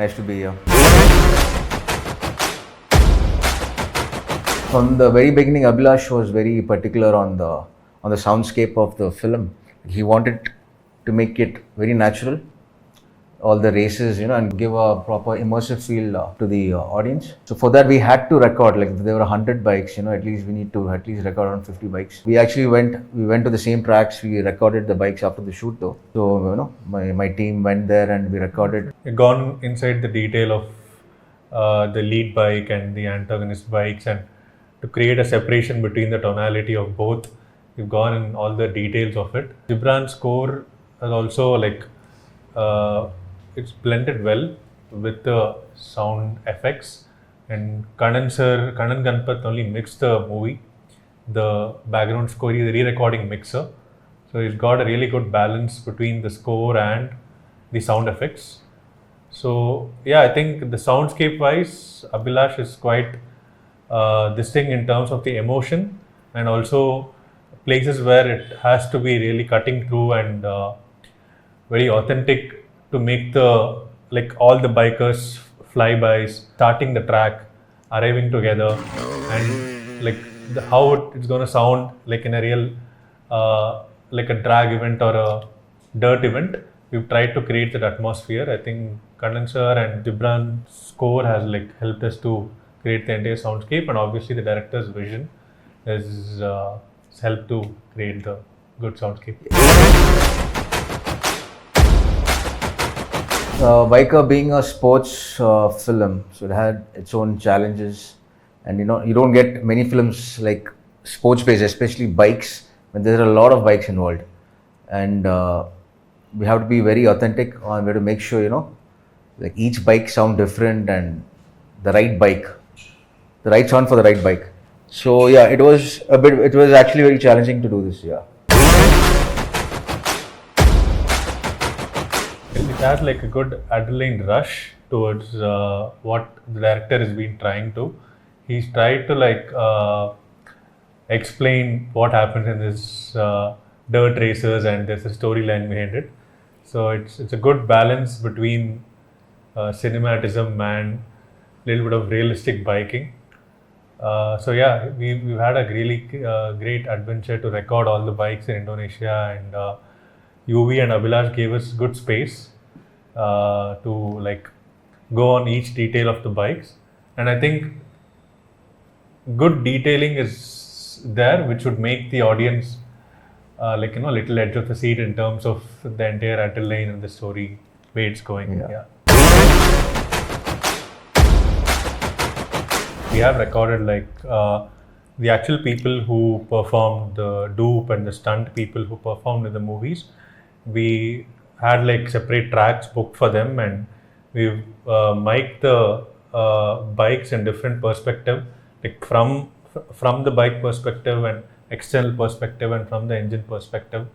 Nice to be here. From the very beginning, Abhilash was very particular on the soundscape of the film. He wanted to make it very natural, all the races, and give a proper immersive feel to the audience. So for that, we had to record. Like if there were 100 bikes, at least we need to at least record around 50 bikes. We actually went to the same tracks. We recorded the bikes after the shoot though. So my team went there and we recorded. We've gone inside the detail of the lead bike and the antagonist bikes, and to create a separation between the tonality of both, we've gone in all the details of it. Gibran's score is also it's blended well with the sound effects, and Kanan Ganpat only mixed the movie. The background score is a re-recording mixer, so he's got a really good balance between the score and the sound effects. So yeah, I think the soundscape wise, Abhilash is quite this thing in terms of the emotion, and also places where it has to be really cutting through and very authentic to make the all the bikers flybys starting the track, arriving together, and how it's going to sound like in a real like a drag event or a dirt event. We've tried to create that atmosphere. I think Condenser and Gibran's score has helped us to create the entire soundscape, and obviously the director's vision has helped to create the good soundscape. Biker being a sports film, so it had its own challenges, and you don't get many films like sports based, especially bikes, when there are a lot of bikes involved, and we have to be very authentic on where to make sure each bike sound different and the right sound for the right bike. So yeah, it was actually very challenging to do this. Yeah. It has a good adrenaline rush towards what the director has been trying to. He's tried to explain what happens in this dirt races, and there's a storyline behind it. So it's a good balance between cinematism and a little bit of realistic biking. So yeah, we've had a really great adventure to record all the bikes in Indonesia, and UV and Abhilash gave us good space to go on each detail of the bikes, and I think good detailing is there, which would make the audience little edge of the seat in terms of the entire adrenaline and the story way it's going. Yeah. We have recorded the actual people who performed the dupe and the stunt people who performed in the movies. We had separate tracks booked for them, and we've mic'd the bikes in different perspective, from the bike perspective and external perspective, and from the engine perspective.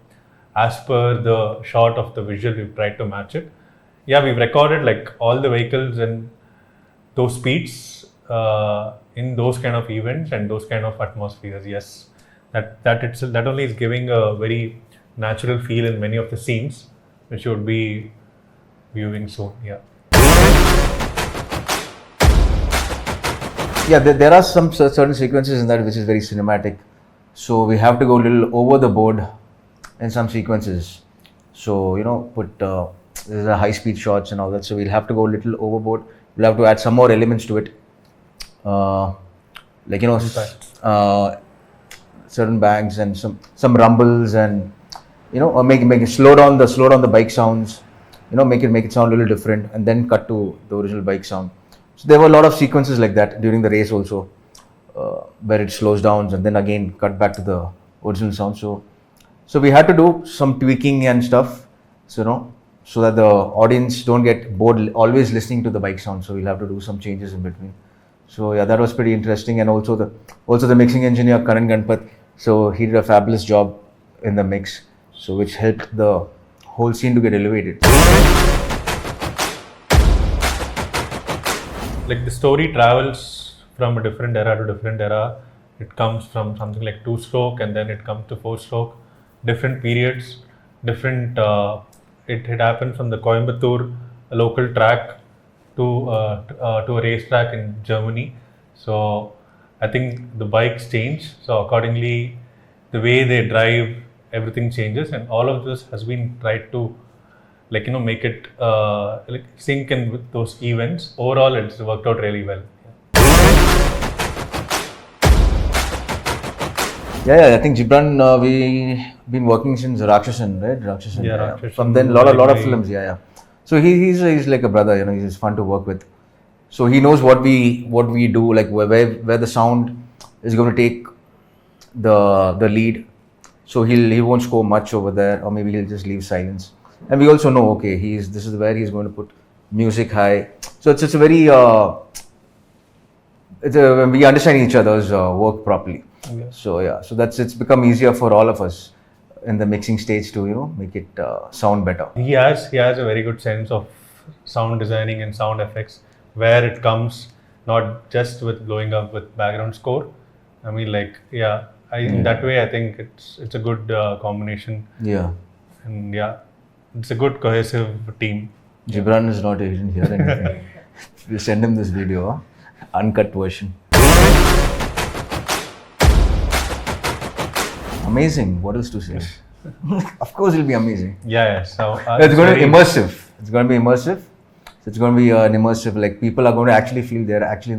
As per the shot of the visual, we've tried to match it. Yeah, we've recorded all the vehicles and those speeds in those kind of events and those kind of atmospheres. Yes, that only is giving a very natural feel in many of the scenes, which you would be viewing soon. Yeah. Yeah, there are some certain sequences in that which is very cinematic. So we have to go a little over the board in some sequences. So there's a high speed shots and all that. So we'll have to go a little overboard. We'll have to add some more elements to it. Certain bangs and some rumbles, and make it slow down the bike sounds, make it sound a little different, and then cut to the original bike sound. So there were a lot of sequences like that during the race also, where it slows down and then again cut back to the original sound. So we had to do some tweaking and stuff, so that the audience don't get bored always listening to the bike sound. So we'll have to do some changes in between. So yeah, that was pretty interesting, and also the mixing engineer Karan Ganpat. So he did a fabulous job in the mix, so which helped the whole scene to get elevated. The story travels from a different era to different era. It comes from something like 2-stroke, and then it comes to 4-stroke. Different periods, different. It happened from the Coimbatore local track to a racetrack in Germany. So I think the bikes change. So accordingly, the way they drive, everything changes, and all of this has been tried to make it sync in with those events. Overall, it's worked out really well. Yeah, I think Gibran, we been working since Rakshasan, right? Rakshasan. Yeah, Rakshasan. From then, lot of films. Yeah. So he's like a brother. He's fun to work with. So he knows what we do, like where the sound is going to take the lead. So he won't score much over there, or maybe he'll just leave silence. And we also know, okay, this is where he's going to put music high. So it's a very we understand each other's work properly. Yeah. So it's become easier for all of us in the mixing stage to make it sound better. He has a very good sense of sound designing and sound effects, where it comes not just with blowing up with background score. I mean, in that way, I think it's a good combination. Yeah. And it's a good cohesive team. Gibran is not even here anything. We send him this video, uncut version. Amazing. What else to say? Of course, it'll be amazing. Yeah. So It's going to be immersive. It's going to be immersive. So it's going to be an immersive. Like people are going to actually feel they're actually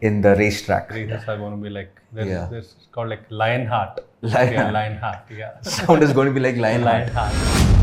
in the racetrack. Races are going to be like there's called like Lionheart. Lionheart. Lionheart. Yeah. Sound is going to be like Lionheart. Lionheart.